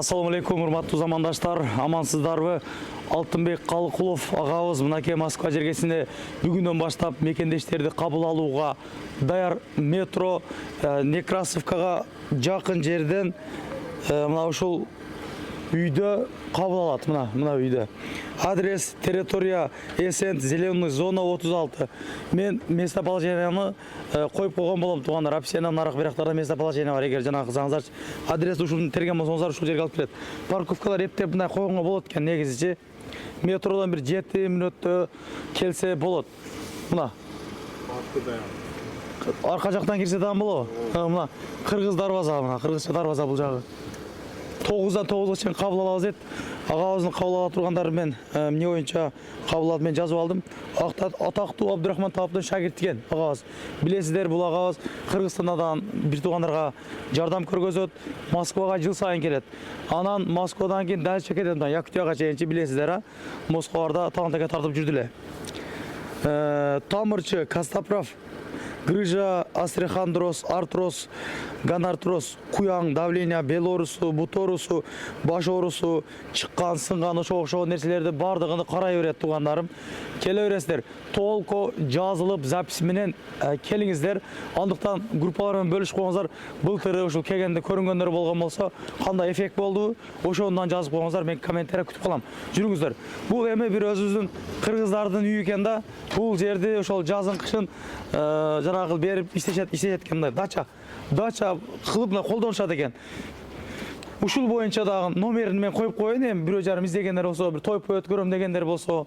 Assalamu алейкум, урматтуу замандаштар, амансыздарбы? Алтынбек Калыкулов агабыз мынакей Москва жергесинде бүгүндөн баштап мекендештерди кабыл алууга даяр. Метро Некрасовкага жакын жерден мына ушул үйдө кабыл алат. Мына үйдө. Адрес: территория Эсент, зеленый зона 36. Мен местоположениени коюп койгон болом туугандар. Описание нарак бирактарда местоположение бар. Эгер жанагы кызсаңыздар, адрес ушуну терген болсоңуздар ушул жерге алып келет. Парковкалар эптеп мындай койгонго болот экен негизичи. Метродон бир 7 мүнөттө келсе болот. Мына. Арка жактан кирсе дагы болобу? Мына кыргыз дарбаза, мына кыргызча дарбаза бул жагы. 9-дан 9-га чейин кабыл алабыз дейт. Агабыздын кабыл ала тургандары мен эмне боюнча кабыл алып мен жазып алдым. Атактуу Абдурахман Таптын шагирти экен агабыз. Билесиздер, бул агабыз Кыргызстандан бир туугандарга жардам көргөзөт, Москвага жыл сайын келет. Анан Москвадан кийин дальше кетет, Якутияга чейинчи билесиздер, а? Москвада талантага тартып жүрдү эле. Тамырчы, Костоправ, грыжа, астрихандроз, артроз, гонартроз, куяң, давление, бел оорусу, бут оорусу, баш оорусу, чыккан, сынган, ошого окшогон нерселерди бардыгын карай берет туугандарым. Келе бересиздер. Толко жазылып, запись менен келиңиздер. Андыктан группалар менен бөлүшүп коюңуздар. Былтыр ушул келгенде көрүнгөндөр болгон болсо, кандай эффект болду? Ошондон жазып коюңуздар, мен комментарий күтүп калам. Жүрүңүздөр. Бул эми бир өзүбүздүн кыргыздардын үйү экен да. Бул жерди ошол жазын кышын жанагы берип иштешет экен да. Дача кылып колдонушат экен. Ушул боюнча дагы номерин мен коюп коеюн, эми бирөө жарым издегендер болсо, бир тойпой өткөрөм дегендер болсо,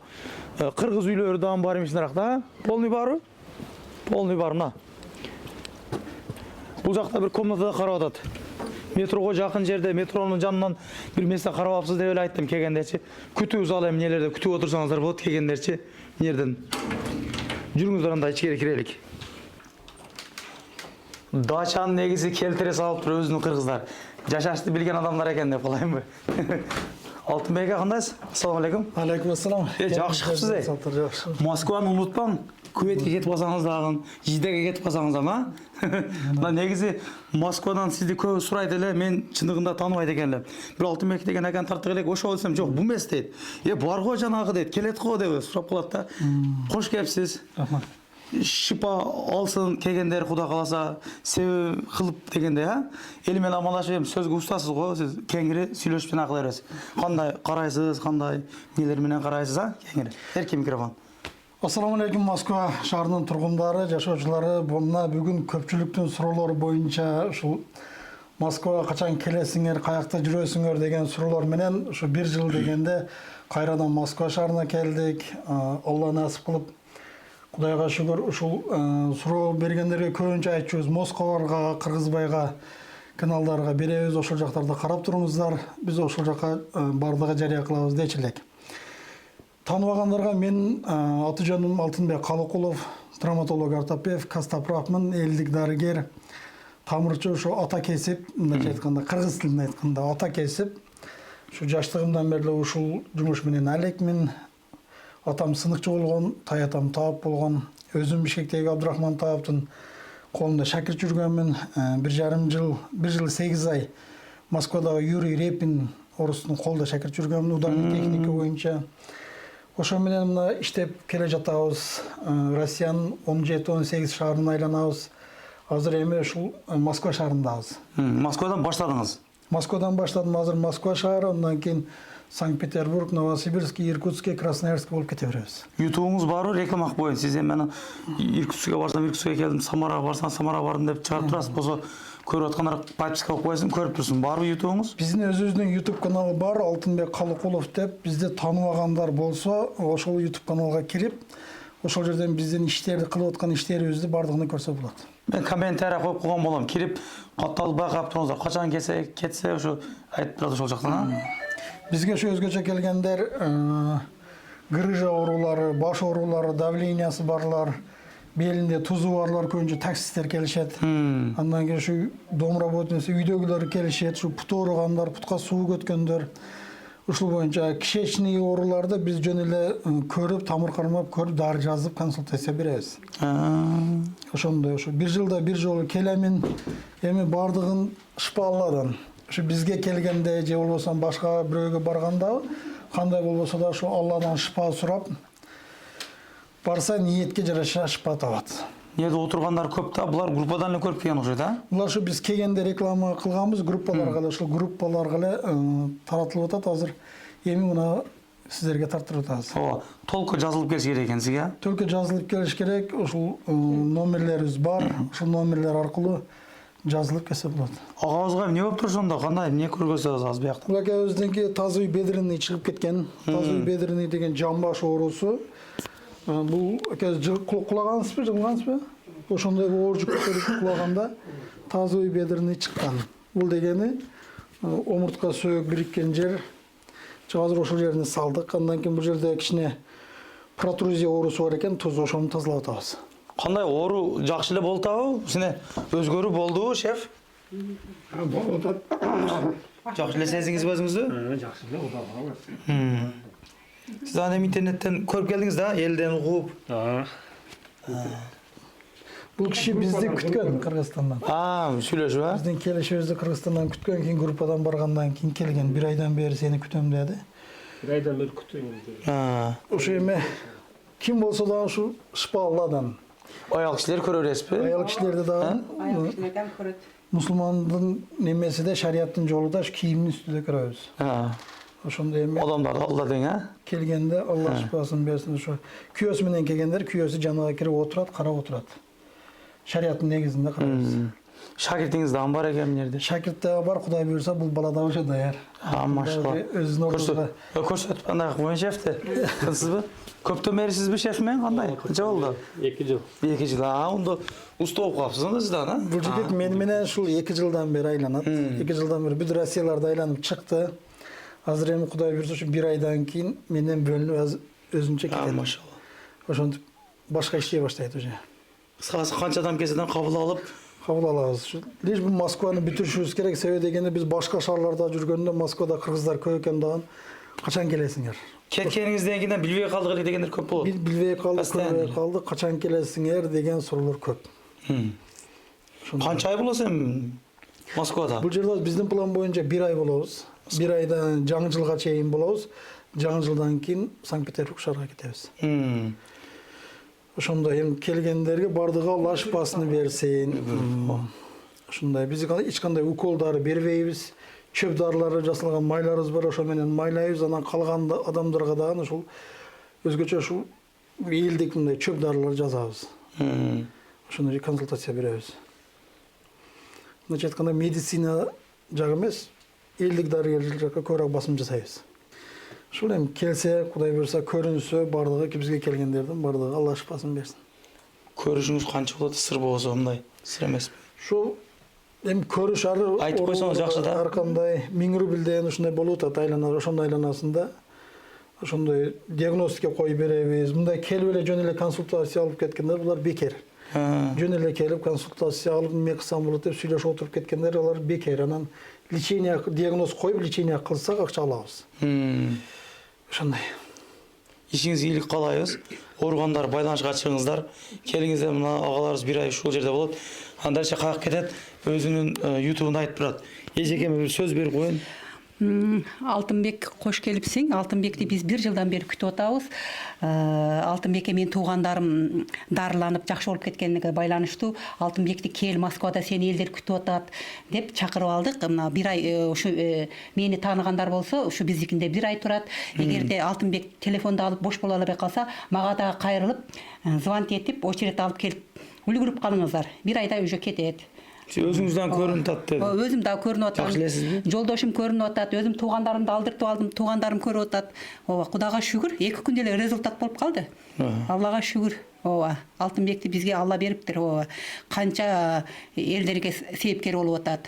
кыргыз үйлөрү дагы бар эмесинерак да. Полный барбы? Полный бар мына. Бул жакта бир комнатада карап атат. Метрого жакын жерде, метронун жанынан бир месте карап апсыз деп эле айттым келгендечи. Күтүү залы эмнелерде күтүп отурсаңыздар болот келгендерчи. Мынерден жүрүңүздөр, анда ичкери кирелик. Дачаны негизи келтире салып туруп өзүнүн кыргыздар. Жашашты билген адамдар экен деп калайынбы? Алтынбек ага кандайсыз? Ассаламу алейкум. Алейкум ассалам. Жакшы кылыпсыз. Москваны унутпаң. Куветке кетип калсаңыз дагы, Жидеге кетип калсаңыз ама. Мына негизи Москвадан сизди көп сурайт эле, мен чындыгында тааныбайт экенмин. Бир Алтынбек деген аканы тартып келек, ошо десем, жок, бул эмес дейт. Бар го жанагы дейт, келет го деп сурап калат да. Кош келипсиз. Рахмат. Шипа алсын келгендер, Кудай кааласа, себеп кылып дегенде, эл менен амандашып эми сөзгө устасыз го, сиз кеңири сүйлөшүп жана кыла бересиз. Кандай карайсыз, кандай нелер менен карайсыз, кеңири. Эркин микрофон. Ассаламу алейкум, Москва шаарынын тургундары, жашоочулары. Мына бүгүн көпчүлүктүн суроолору боюнча ушул Москвага качан келесиңер, каякта жүрөсүңөр деген суроолор менен ушу 1 жыл дегенде кайрадан Москва шаарына келдик. Алла насип кылып, Кудайга шүгүр, ушул суроо бергендерге көбүнчө айтчубуз, Москвага, Кыргызбайга каналдарга беребиз, ошол жактарда карап туруңуздар. Биз ошол жака бардыгы жарыя кылабыз дечи элек. Тааныбагандарга мен аты жөнүм Алтынбек Калыкулов, травматолог, ортопед, Костоправмын, элдик дарыгер. Тамырчы ушу ата кесип, мындайча айтканда, кыргыз тилинде айтканда ата кесип. Ушу жаштыгымдан бери ушул жумуш менен алекмин. Атам сыныкчы болгон, таятам таап болгон. Өзүм Бишкектеги Абдурахман Таптын колунда шакирт жүргөнмүн. 1,5 жыл, 1 жыл 8 ай Москвадагы Юрий Репин орустун колунда шакирт жүргөнмүн, ударный техника боюнча. Ошо менен мына иштеп келе жатабыз. Россиянын 17-18 шаарын айланабыз. Азыр эми ушул Москва шаарындабыз. Москвадан баштадыңыз? Москвадан баштадым. Азыр Москва шаары, андан кийин Санкт-Петербург, Новосибирск, Иркутск, Красноярск болуп кете беребиз. Ютубуңуз барбы? Реклама кылып коеюн. Сиз эми Иркутскке барсам, Иркутскке келдим, Самарага барсам, Самарага бардым деп чыгарып турасыз. Болсо көрүп аткандар подписка кылып коесун, көрүп турсун. Барбы ютубуңуз? Биздин өзүбүздүн YouTube каналы бар, Алтынбек Калыкулов деп. Бизди тааныбагандар болсо, ошол YouTube каналга кирип, ошол жерден биздин иштерди кылып аткан иштерибизди бардыгын көрсө болот. Мен комментарий коюп койгон болом. Кирип, катталып байкап туруңуздар. Качан кетсе ошо айтып турат ошол жактан. Бизге ошо өзгөчө келгендер грыжа оорулары, баш оорулары, давлениясы барлар, белинде тузу барлар көбүнчө таксисттер келишет. Андан кийин ушу домработница үйдөгүлөр келишет, ушу пут ооругандар, путка суу көткөндөр. Ушул боюнча кишечный ооруларды биз жөн эле көрүп, тамыр кармап көрүп, дары жазып консультация беребиз. Ошондой 1 жылда 1 жолу келемин. Эми бардыгын шпалладан ушу бизге келгенде же болбосо башка бирөөгө барганда кандай болбосо да ушу Алладан шыпа сурап барса ниетке жараша шыпа табат. Жерде отургандар көп да, булар группадан эле көрүп келген окшойт, а? Булар ушу биз келгенде реклама кылганбыз, группаларга эле, ошол группаларга эле таратылып атат. Азыр эми мына сиздерге тартырып атабыз. Ооба, толку жазылып келиш керек экен сизге. Только жазылып келиш керек. Ушул номерлерибиз бар. Ушул номерлер аркылуу жазылып келсе болот. Агабызга эмне болуп тур ошондо? Кандай эмне көргөзөбүз азыр биякта? Бул акабыздынки тазый бедренный чыгып кеткен. Тазый бедренный деген жамбаш оорусу. Бул кулагансызбы, жылгансызбы? Ошондой ооржук көтөрүп кулаганда тазый бедренный чыккан. Бул дегени омуртка сөөк бириккен жер. Азыр ошол жерин салдык. Андан кийин бул жерде кичине протрузия оорусу бар экен, ошону тазалап атабыз. Кандай оору жакшы эле болуп атабы? Сине өзгөрүү болдубу, шеф? Болуп атат. Жакшы эле сездиңизби өзүңүздү? Жакшы эле удаа. Сиз аны интернеттен көрүп келдиңиз да, элден угуп. Бул киши бизди күткөн Кыргызстандан. Сүйлөшүп, а? Биздин келишибизди Кыргызстандан күткөн, кийин группадан баргандан кийин келген. 1 айдан бери сени күтөм деди. 1 айдан бери күтөм. Ошо эме ким болсо да ушу шыпа Алладан. Аял кишилер көрө бересизби? Аял кишилерди да Аял кишилерден көрөт. мусулмандын немеси де шариаттын жолу да кийимдин үстүндө көрөбүз. Ошондой эме Адамдар Алла дең, а? келгенде Алла шыпасын берсин. Ошо күйөөсү менен келгендер күйөөсү жанага кирип отурат, карап отурат. Шариаттын негизинде карайбыз. Шакиртиңиз да бар экен мына жерде. Шакирт да бар, Кудай буйрса бул бала да уже даяр. Машалла. Өзүнүн ордусуна Көрсөтүп андай кылбайын шефти. Кылсызбы? Көптөн берисизби шеф менен кандай? Канча болду? 2 жыл. 2 жыл. Ондо уста болуп калыпсыз да сиз, а? бул жигит мени менен ушул 2 жылдан бери айланат. 2 жылдан бери бүт Россияларда айланып чыкты. Азыр эми Кудай буйрса ушу 1 айдан кийин менен бөлүнүп өзүнчө кетет. Машалла. Ошентип башка иштей баштайт уже. Кыскасы канча адам келседен кабыл алып, Кабыл алабыз. Лишь бул Москваны бүтүрүшүбүз керек. Себеби дегенде биз башка шаарларда жүргөндө Москвада кыргыздар көп экен дагы. Качан келесиңер? кеткениңизден кийин билбей калдык эле дегендер көп болот. Билбей калдык, көрбөй калдык. Качан келесиңер деген суроолор көп. Канча ай болосуз эми Москвада? Бул жерде биздин план боюнча 1 ай болобуз. 1 айдан жаңы жылга чейин болобуз. Жаңы жылдан кийин Санкт-Петербург шаарга кетебиз. Ошондой эми келгендерге бардыгы Алла шыпасын берсин. Ушундай биз эч кандай уколдары бербейбиз. Чөп дарылары жасалган майларыбыз бар, ошо менен майлайбыз. Анан калган адамдарга дагы ушул өзгөчө ушул элдик мындай чөп дарылар жазабыз. Ошондой консультация беребиз. Мындайча айтканда медицина жагы эмес, элдик дарыгерлер жакка көбүрөөк басым жасайбыз. Ушул эми келсе, Кудай буйрса көрүнсө, бардыгы бизге келгендердин бардыгы Алла шыпасын берсин. Көрүшүңүз канча болот сыр болсо мындай? Сыр эмеспи? Ушул эми көрүш ары айтып койсоңуз жакшы да. Ар кандай 1000 рубльден ушундай болуп атат айланар, ошондой айланасында ошондой диагностика коюп беребиз. Мындай келип эле жөн эле консультация алып кеткендер булар бекер. Жөн эле келип консультация алып эмне кылсам болот деп сүйлөшүп отуруп кеткендер алар бекер. Анан лечение, диагноз коюп лечение кылсак акча алабыз. Ошондой. Ишиңизге ийгилик каалайбыз. Ооругандар байланышка чыгыңыздар. Келиңиздер, мына агаларыбыз 1 ай ушул жерде болот. Андан дальше каяк кетет? Өзүнүн ютубунда айтып турат. Эжекеме бир сөз берип коеюн. Алтынбек кош келипсиң. Алтынбекти биз 1 жылдан бери күтүп атабыз. Алтынбекке менин туугандарым дарыланып жакшы болуп кеткениге байланыштуу. Алтынбекти кел, Москвада сени элдер күтүп атат деп чакырып алдык. Мына 1 ай ушу мени тааныгандар болсо, ушу биздикинде 1 ай турат. Эгерде Алтынбек телефонду алып бош боло албай калса, мага да кайрылып, звонок этип, очередь алып келип үлгүрүп калыңыздар. 1 айда уже кетет. Өзүңүздөн көрүнүп атат деди. Өзүм да көрүнүп атам. Жакшы элесизби? Жолдошум көрүнүп атат. Өзүм туугандарымды алдыртып алдым. Туугандарым көрүп атат. Ооба, Кудайга шүгүр. 2 күндө эле результат болуп калды. Аллага шүгүр. Ооба, Алтынбекти бизге Алла бериптир. Ооба. Канча элдерге себепкер болуп атат.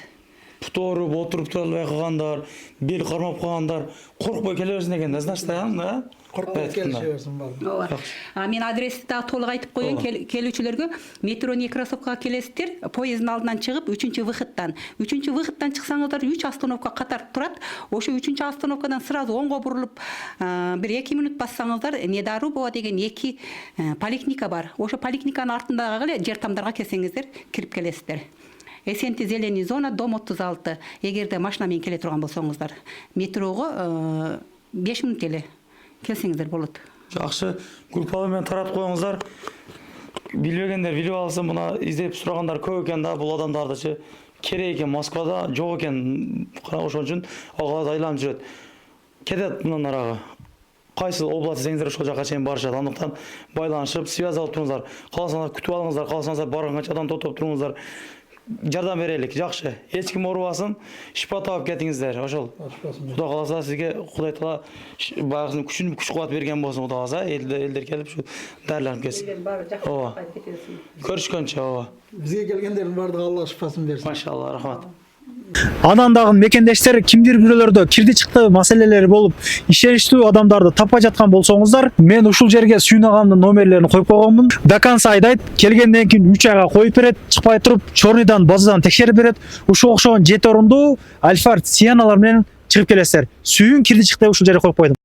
Пут ооруп, отуруп тура албай калгандар, бел кармап калгандар, коркпой келе берсин экен да, знаешь да? Коркпой келише берсин баары. Ооба. Мен адрести да толук айтып коеюн келүүчүлөргө. Метро Некрасовкага келесиздер. Поезддин алдынан чыгып, 3-выходтан. 3-выходтан чыксаңыздар 3 остановка катар турат. Ошо 3-остановкадан сразу оңго бурулуп, бир 2 минут бассаңыздар, Недарубова деген 2 поликлиника бар. Ошо поликлиниканын артындагы эле жер тамдарга келсеңиздер, кирип келесиздер. Эсенти зеленый зона, дом 36. Эгерде машина менен келе турган болсоңуздар, метрого 5 мүнөт эле келсеңиздер болот. Жакшы, группалар менен таратып коюңуздар. Билбегендер билип алсын, мына издеп сурагандар көп экен да, бул адамдардычы керек экен Москвада, жок экен. Ошон үчүн ага айланып жүрөт. Кетет мындан арагы. Кайсы область десеңиздер ошол жака чейин барышат. Андыктан байланышып, связь алып туруңуздар. Каласаңыздар күтүп алыңыздар, каласаңыздар барганча адам топтоп туруңуздар. Жардам берелик, жакшы. Эч ким оорубасын, шипа таап кетиңиздер. Ошол. Кудай кааласа сизге Кудай Таала баягысын күчүн күч кубат берген болсун, Кудай кааласа, элдер келип ушу дарыланып кетсин. Ооба. Көрүшкөнчө, ооба. Бизге келгендердин баардыгы Алла шифасын берсин. Машалла, рахмат. Анан дагы мекендештер кимдир бирөөлөрдө кирди чыкты маселелери болуп, ишеничтүү адамдарды таппай жаткан болсоңуздар, мен ушул жерге Сүйүн агамдын номерлерин коюп койгонмун. До конца айдайт, келгенден кийин 3 айга коюп берет, чыкпай туруп, чорныйдан базадан текшерип берет. Ушул окшогон 7 орундуу Альфард Сианалар менен чыгып келесиздер. Сүйүн кирди чыкты ушул жерге коюп койдум.